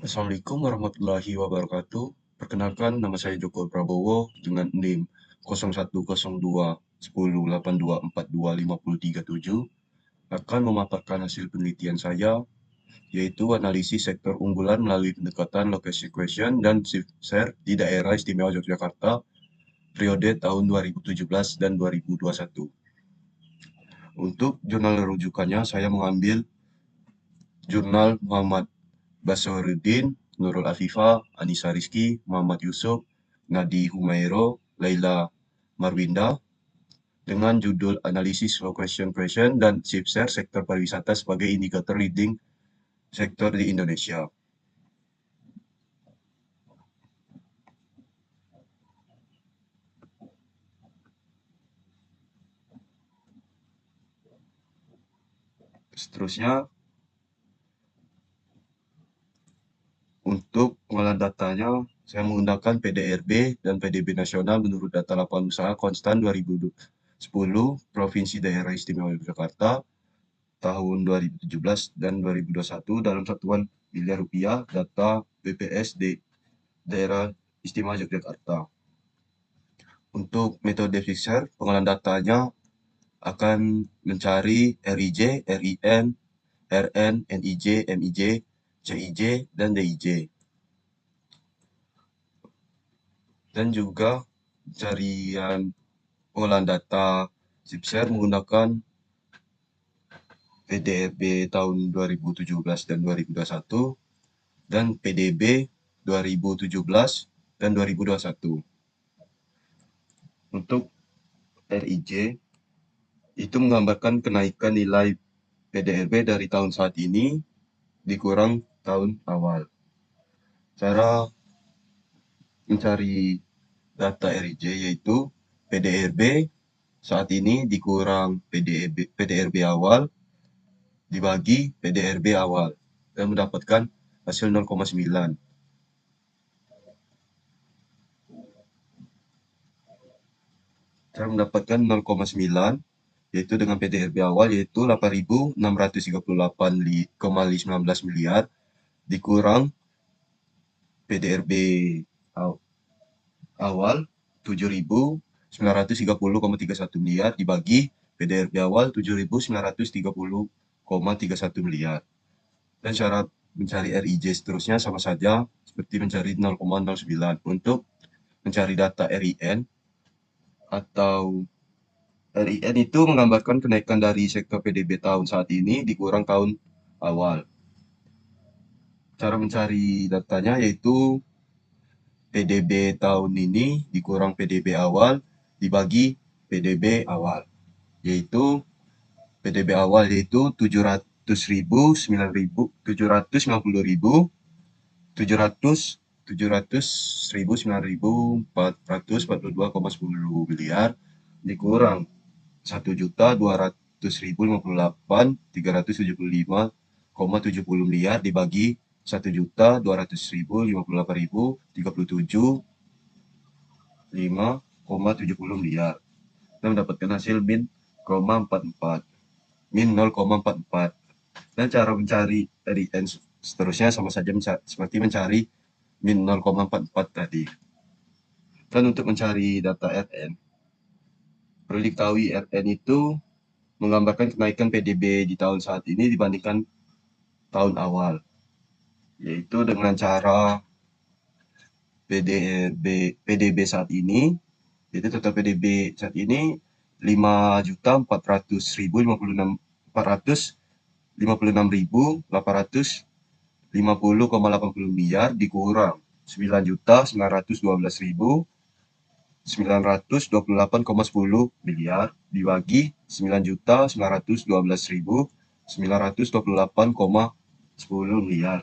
Assalamualaikum warahmatullahi wabarakatuh. Perkenalkan, nama saya Joko Prabowo dengan NIM 01021082425037 akan memaparkan hasil penelitian saya, yaitu analisis sektor unggulan melalui pendekatan location question dan shift share di daerah istimewa Yogyakarta periode tahun 2017 dan 2021. Untuk jurnal rujukannya, saya mengambil jurnal Muhammad Basaruddin, Nurul Afifah, Anissa Rizky, Muhammad Yusuf, Nadi Humairo, Laila Marwinda dengan judul Analisis Low Question dan Shift Share Sektor Pariwisata sebagai Indikator Leading Sektor di Indonesia. Seterusnya, untuk pengolahan datanya, saya menggunakan PDRB dan PDB nasional menurut data lapangan usaha konstan 2010 Provinsi Daerah Istimewa Yogyakarta tahun 2017 dan 2021 dalam satuan miliar rupiah data BPS di daerah istimewa Yogyakarta. Untuk metode fixer, pengolahan datanya akan mencari RIJ, RIN, RN, NIJ, MIJ, CIJ, dan DIJ. Dan juga pencarian pengolahan data Zipshare menggunakan PDRB tahun 2017 dan 2021 dan PDB 2017 dan 2021. Untuk RIJ itu menggambarkan kenaikan nilai PDRB dari tahun saat ini dikurang tahun awal. Cara mencari data RIJ yaitu PDRB saat ini dikurang PDRB awal dibagi PDRB awal dan mendapatkan hasil 0,9. Cara mendapatkan 0,9 yaitu dengan PDRB awal yaitu 8.638,19 miliar dikurang PDRB awal 7.930,31 miliar dibagi PDRB awal 7.930,31 miliar. Dan syarat mencari RIJ seterusnya sama saja seperti mencari 0,09. Untuk mencari data RIN atau RIN itu menggambarkan kenaikan dari sektor PDB tahun saat ini dikurang tahun awal. Cara mencari datanya yaitu PDB tahun ini dikurang PDB awal dibagi PDB awal, yaitu PDB awal yaitu 700.000, 9.000, 790.000, 9.442,10 miliar dikurang 1.200.058.375,70 miliar dibagi 1.200.058.377,5,70 miliar dan mendapatkan hasil min 0,44 min 0,44. Dan cara mencari RIN seterusnya sama saja seperti mencari min 0,44 tadi. Dan untuk mencari data RN, perlu diketahui RN itu menggambarkan kenaikan PDB di tahun saat ini dibandingkan tahun awal, yaitu dengan cara PDB saat ini, yaitu total PDB saat ini 5.456.850,80 miliar dikurang 9.912.928,10 miliar dibagi 9.912.928,10 miliar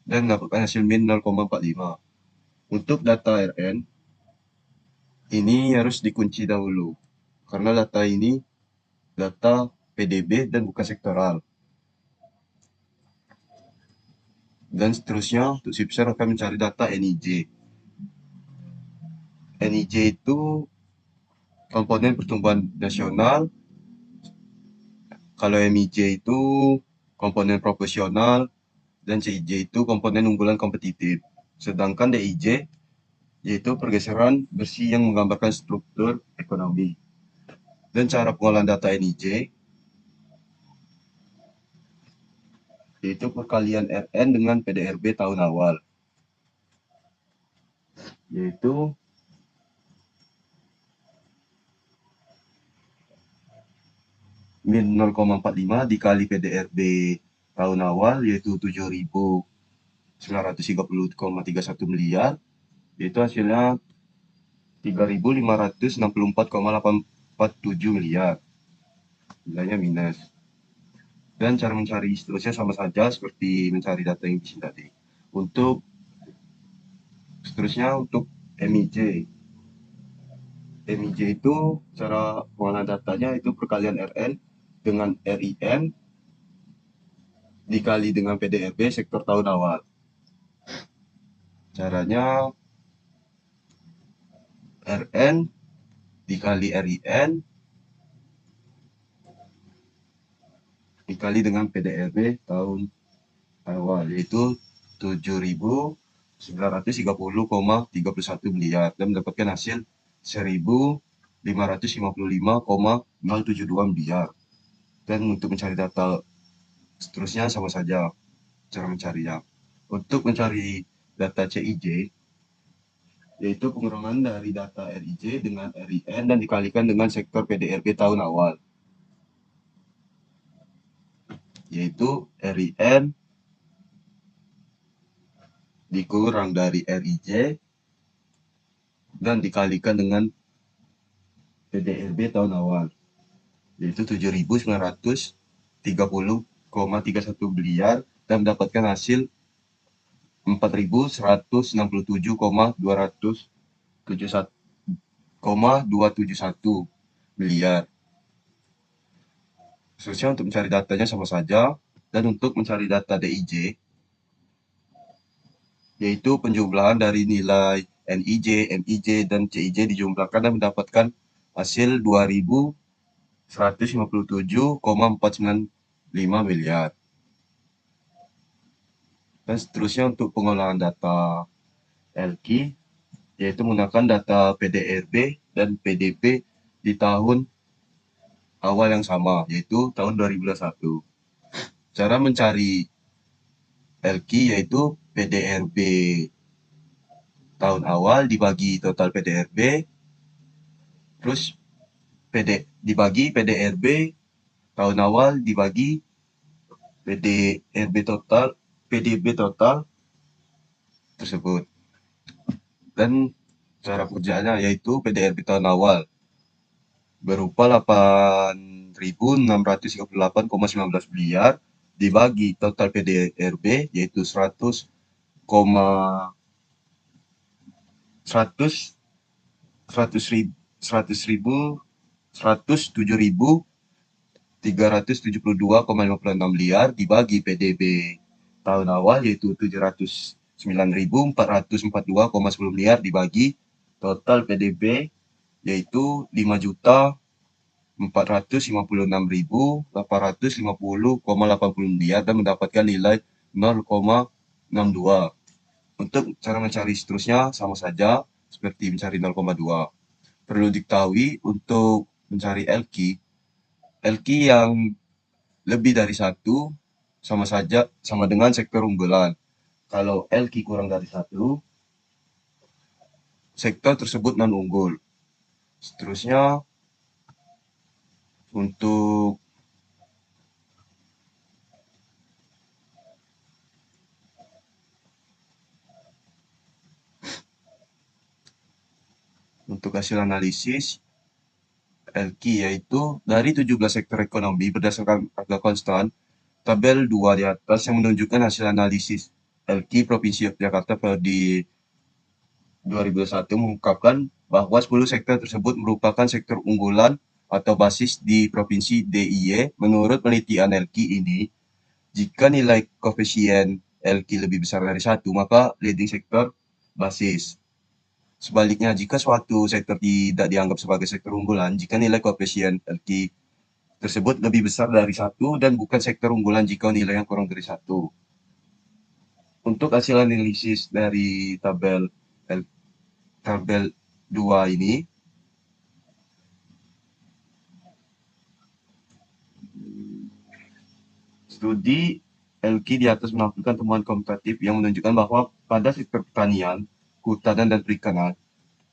dan mendapatkan hasil min 0,45. Untuk data RN ini harus dikunci dahulu karena data ini data PDB dan bukan sektoral. Dan seterusnya untuk Zipshare akan mencari data NIJ. NIJ itu komponen pertumbuhan nasional. Kalau MIJ itu komponen proporsional. dan CIJ itu komponen unggulan kompetitif. Sedangkan DIJ yaitu pergeseran bersih yang menggambarkan struktur ekonomi. Dan cara pengolahan data NIJ yaitu perkalian RN dengan PDRB tahun awal, yaitu min 0,45 dikali PDRB tahun awal, yaitu 7.930,31 miliar, yaitu hasilnya 3.564,847 miliar, nilainya minus. Dan cara mencari seterusnya sama saja seperti mencari data yang di sini tadi. Untuk seterusnya untuk MIJ. MIJ itu cara pengolahan datanya itu perkalian RN dengan RIN dikali dengan PDRB sektor tahun awal. Caranya RN dikali RIN dikali dengan PDRB tahun awal, yaitu 7.930,31 miliar dan mendapatkan hasil 1.555,072 miliar. Dan untuk mencari data seterusnya sama saja cara mencarinya. Untuk mencari data CIJ, yaitu pengurangan dari data RIJ dengan RIN dan dikalikan dengan sektor PDRB tahun awal, yaitu RIN dikurang dari RIJ dan dikalikan dengan PDRB tahun awal, yaitu 7.930,31 miliar dan mendapatkan hasil 4.167,271 miliar. Seterusnya untuk mencari datanya sama saja. Dan untuk mencari data DIJ, yaitu penjumlahan dari nilai NIJ, MIJ, dan CIJ dijumlahkan dan mendapatkan hasil 2.157,495 miliar. Dan seterusnya untuk pengolahan data LQ, yaitu menggunakan data PDRB dan PDB di tahun awal yang sama, yaitu tahun 2021. Cara mencari LQ yaitu PDRB tahun awal dibagi total PDRB, terus dibagi PDRB tahun awal dibagi PDB total tersebut. Dan cara kerjanya yaitu PDRB tahun awal berupa 8.638,19 miliar dibagi total PDRB yaitu 107.376 miliar dibagi PDB tahun awal yaitu 709.442,10 miliar dibagi total PDB yaitu 5.456.850,80 miliar dan mendapatkan nilai 0,62. Untuk cara mencari seterusnya sama saja seperti mencari 0,2. Perlu diketahui untuk mencari LQ yang lebih dari 1 sama dengan sektor unggulan. Kalau LQ kurang dari 1, sektor tersebut non unggul. Seterusnya untuk hasil analisis LQ yaitu dari 17 sektor ekonomi berdasarkan harga konstan, tabel 2 di atas yang menunjukkan hasil analisis LQ Provinsi Yogyakarta periode 2021 mengungkapkan bahwa 10 sektor tersebut merupakan sektor unggulan atau basis di Provinsi DIY. Menurut penelitian LQ ini, jika nilai koefisien LQ lebih besar dari 1, maka leading sektor basis. Sebaliknya, jika suatu sektor tidak dianggap sebagai sektor unggulan, jika nilai koefisien LQ tersebut lebih besar dari 1 dan bukan sektor unggulan jika nilainya kurang dari 1. Untuk hasil analisis dari tabel 2 ini, studi LQ di atas menampilkan temuan komparatif yang menunjukkan bahwa pada sektor pertanian, kehutanan, dan perikanan,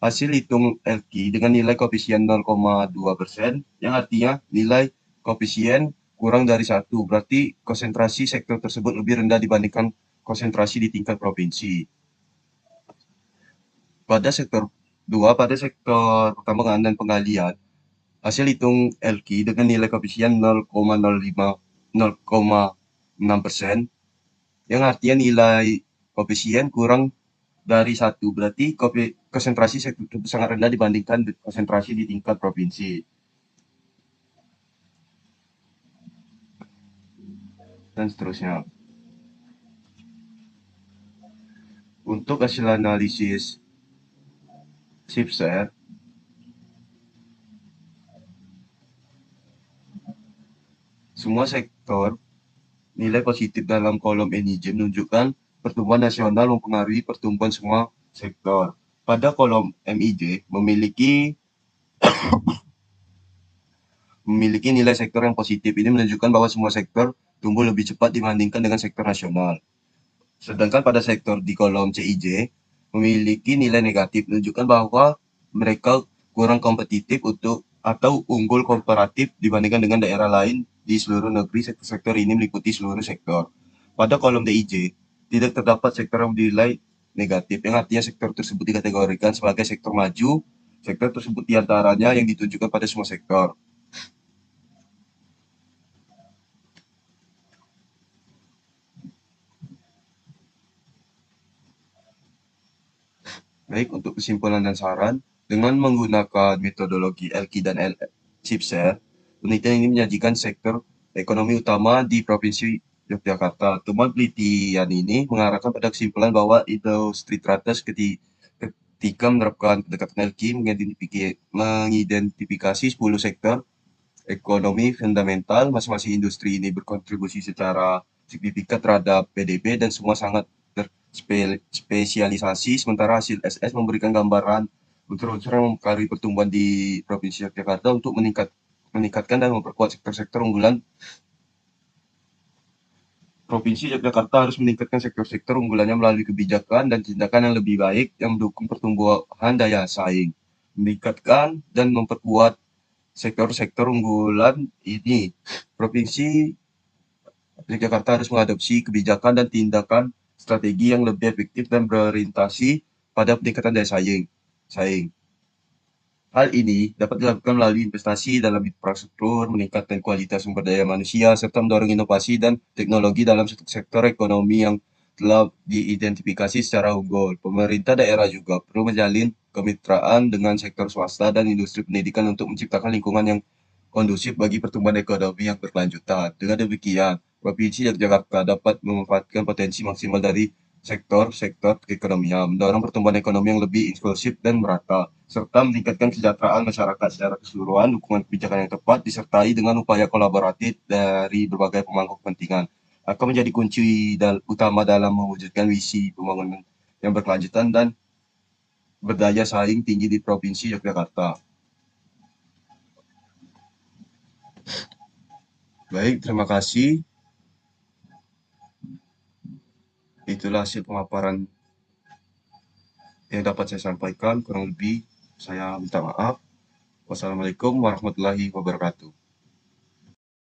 hasil hitung LQ dengan nilai koefisien 0,2%, yang artinya nilai koefisien kurang dari 1, berarti konsentrasi sektor tersebut lebih rendah dibandingkan konsentrasi di tingkat provinsi. Pada sektor pertambangan dan penggalian, hasil hitung LQ dengan nilai koefisien 0,6%, yang artinya nilai koefisien kurang dari 1, berarti konsentrasi sektor tersebut sangat rendah dibandingkan konsentrasi di tingkat provinsi. Dan seterusnya. Untuk hasil analisis SIPSER, semua sektor nilai positif dalam kolom NIJ menunjukkan pertumbuhan nasional mempengaruhi pertumbuhan semua sektor. Pada kolom MIJ memiliki nilai sektor yang positif. Ini menunjukkan bahwa semua sektor tumbuh lebih cepat dibandingkan dengan sektor nasional. Sedangkan pada sektor di kolom CIJ memiliki nilai negatif, menunjukkan bahwa mereka kurang kompetitif atau unggul komparatif dibandingkan dengan daerah lain di seluruh negeri. Sektor-sektor ini meliputi seluruh sektor. Pada kolom DIJ tidak terdapat sektor yang dinilai negatif, yang artinya sektor tersebut dikategorikan sebagai sektor maju. Sektor tersebut diantaranya yang ditunjukkan pada semua sektor. Baik, untuk kesimpulan dan saran, dengan menggunakan metodologi LQ dan CIPSER, penelitian ini menyajikan sektor ekonomi utama di Provinsi Yogyakarta. Temuan penelitian ini mengarahkan pada kesimpulan bahwa industri teratas ketika menerapkan pendekatan LQ mengidentifikasi 10 sektor ekonomi fundamental. Masing-masing industri ini berkontribusi secara signifikan terhadap PDB dan semua sangat terspesialisasi, sementara hasil SS memberikan gambaran unsur-unsur yang mempengaruhi pertumbuhan di Provinsi Yogyakarta untuk meningkatkan dan memperkuat sektor-sektor unggulan. Provinsi Yogyakarta harus meningkatkan sektor-sektor unggulannya melalui kebijakan dan tindakan yang lebih baik yang mendukung pertumbuhan daya saing, meningkatkan dan memperkuat sektor-sektor unggulan ini. Provinsi Yogyakarta harus mengadopsi kebijakan dan tindakan strategi yang lebih efektif dan berorientasi pada peningkatan daya saing. Hal ini dapat dilakukan melalui investasi dalam infrastruktur, meningkatkan kualitas sumber daya manusia, serta mendorong inovasi dan teknologi dalam sektor ekonomi yang telah diidentifikasi secara unggul. Pemerintah daerah juga perlu menjalin kemitraan dengan sektor swasta dan industri pendidikan untuk menciptakan lingkungan yang kondusif bagi pertumbuhan ekonomi yang berkelanjutan. Dengan demikian, Provinsi Yogyakarta dapat memanfaatkan potensi maksimal dari sektor-sektor keekonomian, mendorong pertumbuhan ekonomi yang lebih inklusif dan merata, serta meningkatkan kesejahteraan masyarakat secara keseluruhan. Dukungan kebijakan yang tepat disertai dengan upaya kolaboratif dari berbagai pemangku kepentingan akan menjadi kunci utama dalam mewujudkan visi pembangunan yang berkelanjutan dan berdaya saing tinggi di Provinsi Yogyakarta. Baik, terima kasih. Itulah hasil pemaparan yang dapat saya sampaikan. Kurang lebih saya minta maaf. Wassalamualaikum warahmatullahi wabarakatuh.